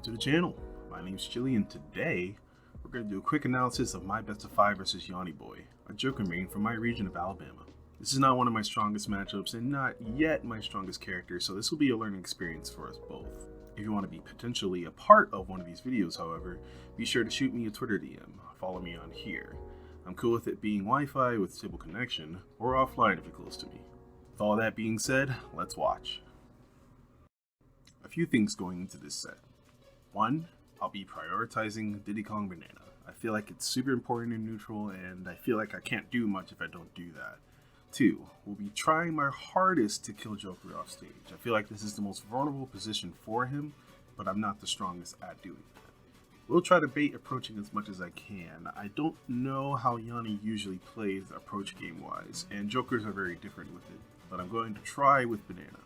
to the channel. My name's Chili, and today we're going to do a quick analysis of my best of 5 versus Yawny Boy, a Joker main from my region of Alabama. This is not one of my strongest matchups and not yet my strongest character, so this will be a learning experience for us both. If you want to be potentially a part of one of these videos, however, be sure to shoot me a Twitter DM. Follow me on here. I'm cool with it being Wi-Fi with stable connection, or offline if you're close to me. With all that being said, let's watch. A few things going into this set. 1, I'll be prioritizing Diddy Banana. I feel like it's super important in neutral, and I feel like I can't do much if I don't do that. 2, we'll be trying my hardest to kill Joker off stage. I feel like this is the most vulnerable position for him, but I'm not the strongest at doing that. We'll try to bait approaching as much as I can. I don't know how Yawny usually plays approach game-wise, and Jokers are very different with it, but I'm going to try with Banana.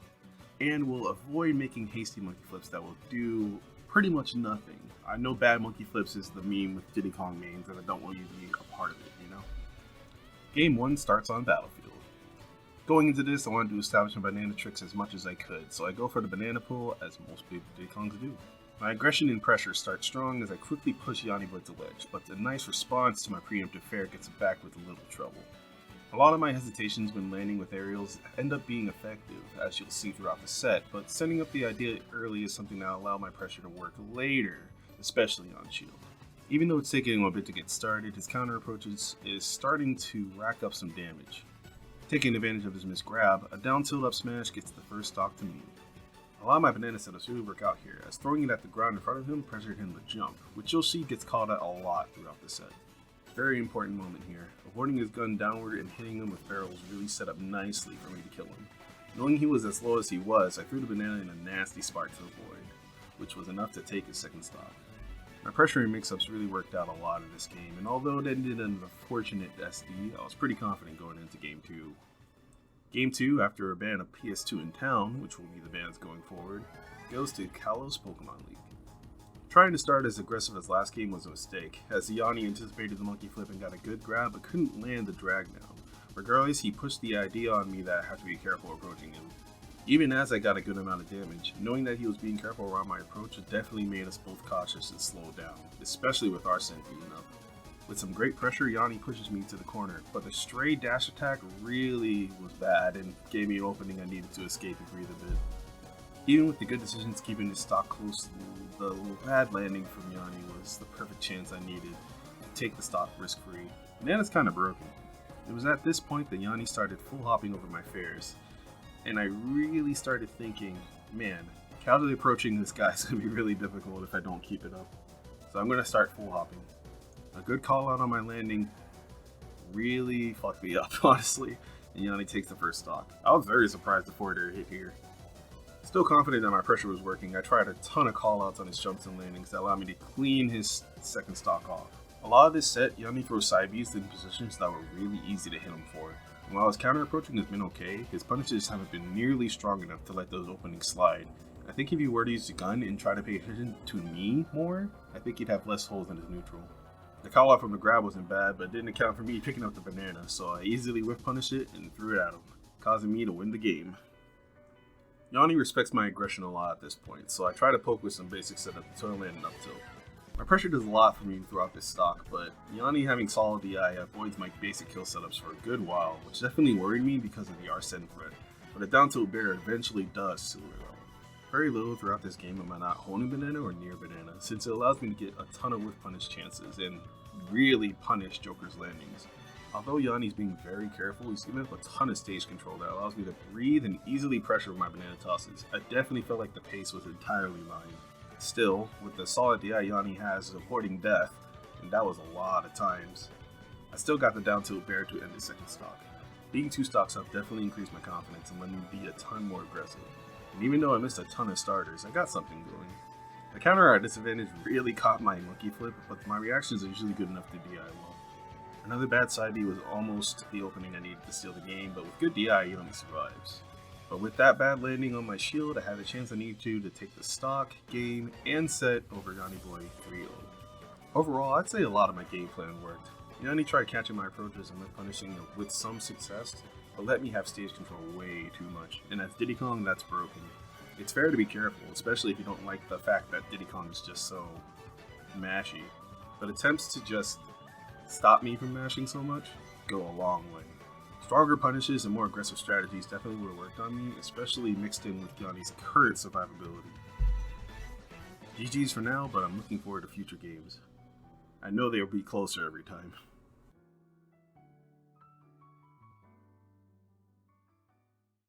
And we'll avoid making hasty monkey flips that will do pretty much nothing. I know bad monkey flips is the meme with Diddy Kong mains, and I don't want you to be a part of it, you know? Game 1 starts on Battlefield. Going into this, I wanted to establish my banana tricks as much as I could, so I go for the banana pull as most people Diddy Kongs do. My aggression and pressure start strong as I quickly push Yawny Boy to ledge, but the nice response to my preemptive fair gets it back with a little trouble. A lot of my hesitations when landing with aerials end up being effective, as you'll see throughout the set, but setting up the idea early is something that will allow my pressure to work later, especially on shield. Even though it's taking him a bit to get started, his counter approaches is starting to rack up some damage. Taking advantage of his missed grab, a down tilt up smash gets the first stock to me. A lot of my banana setups really work out here, as throwing it at the ground in front of him pressured him to jump, which you'll see gets called out a lot throughout the set. Very important moment here. Avoiding his gun downward and hitting him with barrels really set up nicely for me to kill him. Knowing he was as low as he was, I threw the banana in a nasty spot to avoid, which was enough to take his second stock. My pressuring mix-ups really worked out a lot in this game, and although it ended in an unfortunate SD, I was pretty confident going into Game 2. Game 2, after a ban of PS2 in town, which will be the bans going forward, goes to Kalos Pokemon League. Trying to start as aggressive as last game was a mistake, as Yawny anticipated the monkey flip and got a good grab but couldn't land the drag down. Regardless, he pushed the idea on me that I have to be careful approaching him. Even as I got a good amount of damage, knowing that he was being careful around my approach definitely made us both cautious and slow down, especially with our scent being up. With some great pressure, Yawny pushes me to the corner, but the stray dash attack really was bad and gave me an opening I needed to escape and breathe a bit. Even with the good decisions keeping his stock close, the bad landing from Yawny was the perfect chance I needed to take the stock risk-free. Banana's kinda broken. It was at this point that Yawny started full hopping over my fares, and I really started thinking, man, casually approaching this guy is gonna be really difficult if I don't keep it up. So I'm gonna start full hopping. A good call out on my landing really fucked me up, honestly, and Yawny takes the first stock. I was very surprised the forward hit here. Still confident that my pressure was working, I tried a ton of callouts on his jumps and landings that allowed me to clean his second stock off. A lot of this set, Yawny throws side Bs in positions that were really easy to hit him for. And while his counter approaching has been okay, his punishes haven't been nearly strong enough to let those openings slide. I think if he were to use the gun and try to pay attention to me more, I think he'd have less holes in his neutral. The call out from the grab wasn't bad, but it didn't account for me picking up the banana, so I easily whiff punished it and threw it at him, causing me to win the game. Yawny respects my aggression a lot at this point, so I try to poke with some basic setup until I land an up tilt. My pressure does a lot for me throughout this stock, but Yawny having solid DI avoids my basic kill setups for a good while, which definitely worried me because of the Arsene threat, but a down tilt bear eventually does seal it out. Very little throughout this game am I not holding banana or near banana, since it allows me to get a ton of whiff punish chances and really punish Joker's landings. Although Yawny's being very careful, he's given up a ton of stage control that allows me to breathe and easily pressure with my banana tosses. I definitely felt like the pace was entirely mine. Still, with the solid DI Yawny has avoiding death, and that was a lot of times, I still got the down tilt bear to end the second stock. Being 2 stocks up definitely increased my confidence and let me be a ton more aggressive. And even though I missed a ton of starters, I got something going. The counter at disadvantage really caught my monkey flip, but my reactions are usually good enough to DI well. Another bad side B was almost the opening I needed to steal the game, but with good DI, Yawny survives. But with that bad landing on my shield, I had the chance I needed to take the stock, game, and set over Yawny Boy 3-0. Overall, I'd say a lot of my game plan worked. Yawny tried catching my approaches and punishing them with some success, but let me have stage control way too much, and as Diddy Kong, that's broken. It's fair to be careful, especially if you don't like the fact that Diddy Kong is just so mashy. But attempts to just stop me from mashing so much go a long way. Stronger punishes and more aggressive strategies definitely would have worked on me, especially mixed in with Yawny's current survivability. GG's for now, but I'm looking forward to future games. I know they'll be closer every time.